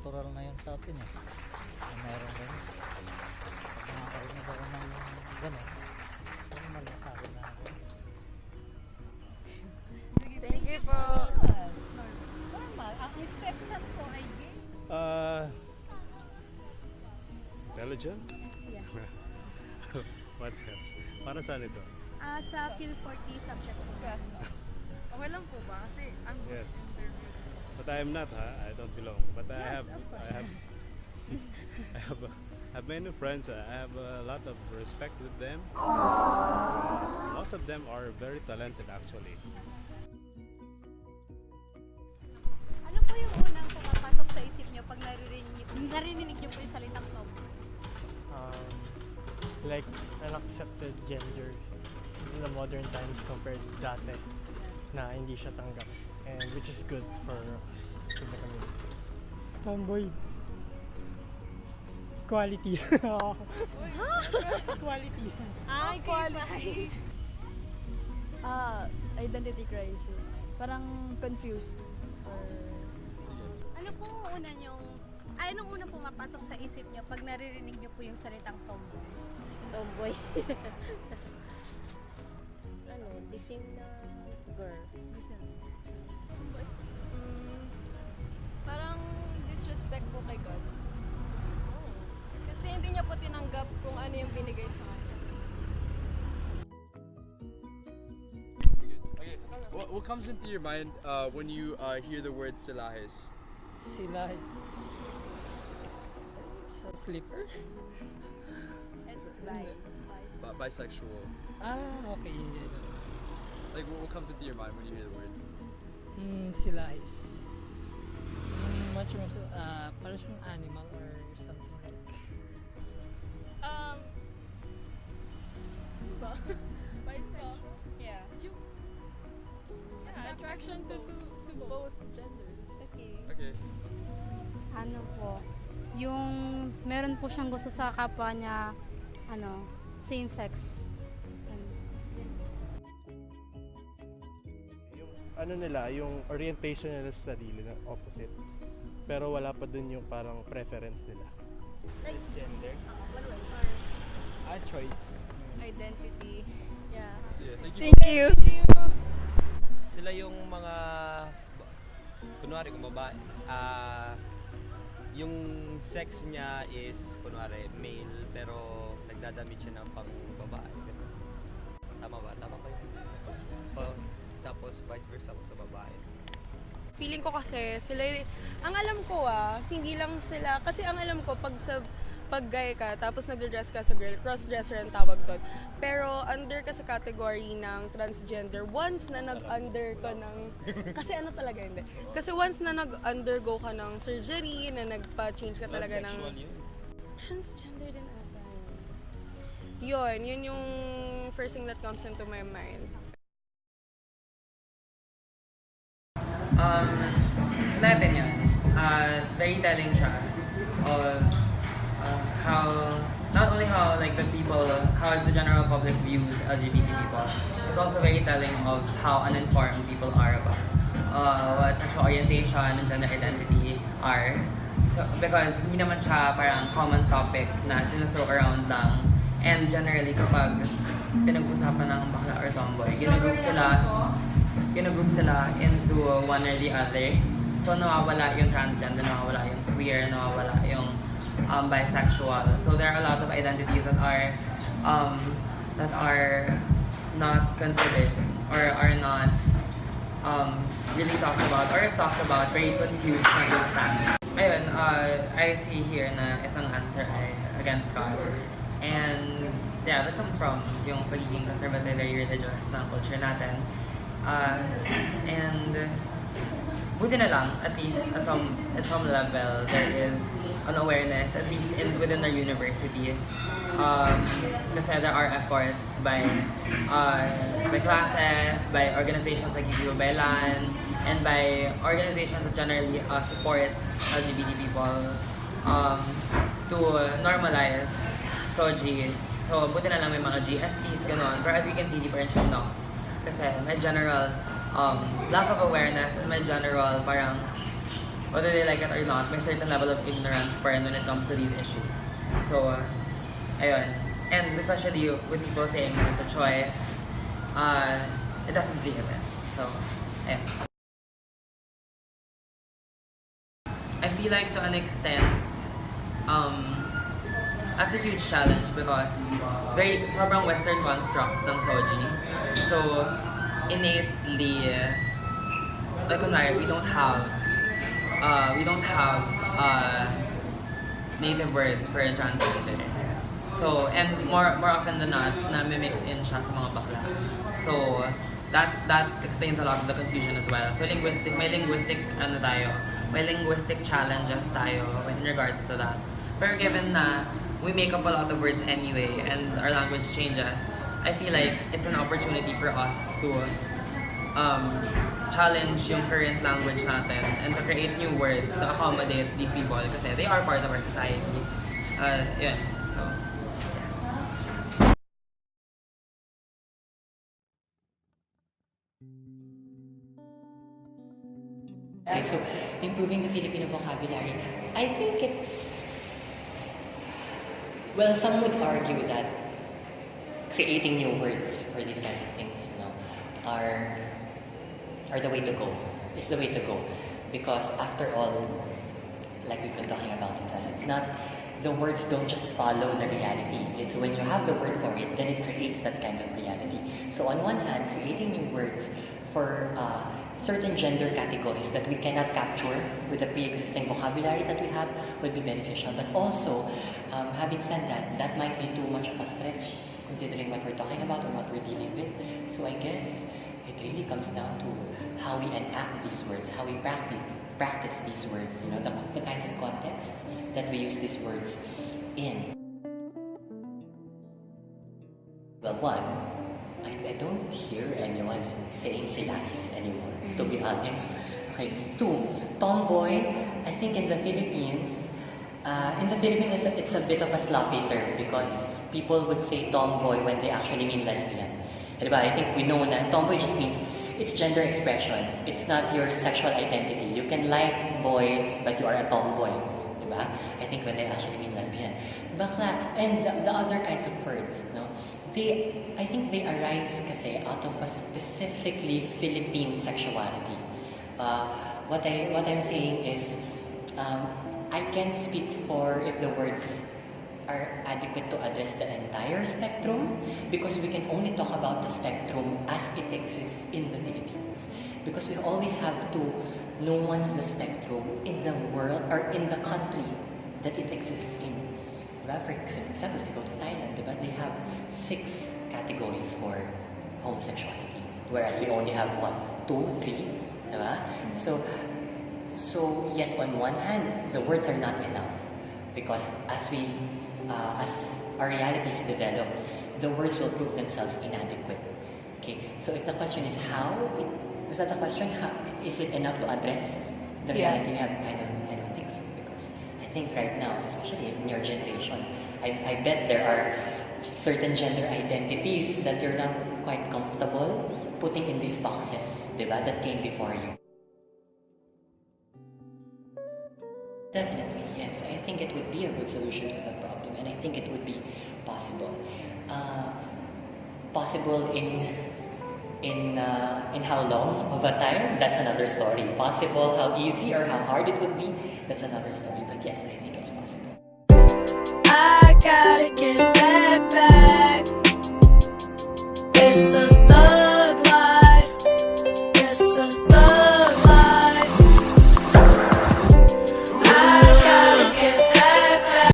natural na yun sa atin eh. Na meron rin. Pag nakakarinig ako ng gano'n, normal na sa akin na ako. Thank you po. Normal. Ang stepson ko ay gay. Religion? Yes. What else? Para saan ito? Sa Phil 40 subject ko. Yes. Okay lang po ba? Kasi I'm Yes. interview. But I am not, I don't belong. But I Yes, have, of course. I have many friends. I have a lot of respect with them. Yes, most of them are very talented actually. Ano po yung unang pumapasok sa isip nyo pag narinig nyo po yung salitang tomboy? Like an accepted gender in the modern times compared to dati na hindi siya tanggap, and which is good for us in the community. Tomboy. Quality. Quality. Ay, quality. Identity crisis. Parang confused. Or Ano po ang una nyong, anong unang pumapasok sa isip nyo pag naririnig nyo po yung salitang tomboy? Tomboy. The same na girl. Parang disrespect po kay God. Kasi hindi niya po tinanggap kung ano yung binigay sa kanya. Okay, what comes into your mind when you hear the word Silahes? Sila is... It's a slipper? it's bi. Bisexual. Okay. Like, what comes into your mind when you hear the word? Sila is... much more, parang siyang animal or something like... Bisexual? Yeah. Attraction to both genders. Okay. Okay. Ano po, yung meron po siyang gusto sa kapwa niya, same sex. Yung ano nila, yung orientation nila sa sarili na opposite. Pero wala pa dun yung parang preference nila. It's gender. Choice. Identity. Yeah. So yeah, thank you. Thank you. Sila yung mga kunwari kung babae, yung sex niya is kunwari male pero nagdadamit siya ng pang babae. Ganun. Tama ba? Tama ba yun? Tapos vice versa ko sa babae. Feeling ko kasi sila, ang alam ko hindi lang sila, kasi ang alam ko pag gay ka, tapos nagde-dress ka sa girl, cross-dresser ang tawag doon. Pero under ka sa category ng transgender, once na nag-under ka ng... Kasi ano talaga hindi. Kasi once na nag-undergo ka ng surgery, na nagpa-change ka talaga ng... Transgender din ata yun. Yun yung first thing that comes into my mind. My opinion, very telling siya of how, not only how like the people, how the general public views LGBT people, it's also very telling of how uninformed people are about what sexual orientation and gender identity are. So, because hindi naman siya parang common topic na throw around lang. And generally kapag pinag-usapan ng bakla or tomboy, ginagroup sila into one or the other. So nawawala yung transgender, nawawala yung queer, nawawala yung bisexual. So there are a lot of identities that are not considered or are not really talked about, or if talked about, very confused na yung stance. Ayun, I see here na isang answer ay against God. And yeah, that comes from yung pagiging conservative, very religious na culture natin. And buti na lang, at least at some level, there is an awareness, at least within our university. Kasi there are efforts by classes, by organizations like Belan, and by organizations that generally support LGBT people to normalize SOGI. So buti na lang may mga GSTs, ganon. But as we can see, di pa rin siya enough. Kasi may general lack of awareness and may general parang whether they like it or not, may certain level of ignorance pa rin when it comes to these issues. So, ayun. And especially with people saying that it's a choice, it definitely isn't. So, ayun. I feel like to an extent, that's a huge challenge because sobrang Western constructs ng Soji. So, innately, like kunwari, we don't have native word for transgender. So, and more often than not, na-mix in siya sa mga bakla. So, that explains a lot of the confusion as well. So, may linguistic challenges tayo in regards to that. Pero given na we make up a lot of words anyway and our language changes, I feel like it's an opportunity for us to challenge yung current language natin and to create new words to accommodate these people kasi they are part of our society. Yeah, so. So, improving the Filipino vocabulary, I think well, some would argue that creating new words for these kinds of things, are the way to go. It's the way to go. Because after all, like we've been talking about in class, it's not, the words don't just follow the reality. It's when you have the word for it, then it creates that kind of reality. So on one hand, creating new words for certain gender categories that we cannot capture with the pre-existing vocabulary that we have would be beneficial. But also, having said that, that might be too much of a stretch considering what we're talking about or what we're dealing with. So I guess it really comes down to how we enact these words, how we practice these words, the kinds of contexts that we use these words in. Well, one, I don't hear anyone saying silahis anymore, to be honest. Okay. Two, tomboy, I think in the Philippines, it's a bit of a sloppy term because people would say tomboy when they actually mean lesbian. Diba? I think we know na tomboy just means it's gender expression. It's not your sexual identity. You can like boys, but you are a tomboy. Diba? I think when they actually mean lesbian. Bakla, and the other kinds of words, I think they arise kasi out of a specifically Philippine sexuality. What I'm saying is, I can't speak for if the words are adequate to address the entire spectrum because we can only talk about the spectrum as it exists in the Philippines. Because we always have to nuance the spectrum in the world or in the country that it exists in. For example, if you go to Thailand, they have 6 categories for homosexuality, whereas we only have 2, 3. So yes, on one hand, the words are not enough because as our realities develop, the words will prove themselves inadequate. Okay, so if the question is is that the question? Is it enough to address the reality we have? I don't think so because I think right now, especially in your generation, I bet there are certain gender identities that you're not quite comfortable putting in these boxes, diba, that came before you. Definitely, yes. I think it would be a good solution to the problem, and I think it would be possible. Possible in how long of a time? That's another story. Possible how easy or how hard it would be? That's another story. But yes, I think it's possible.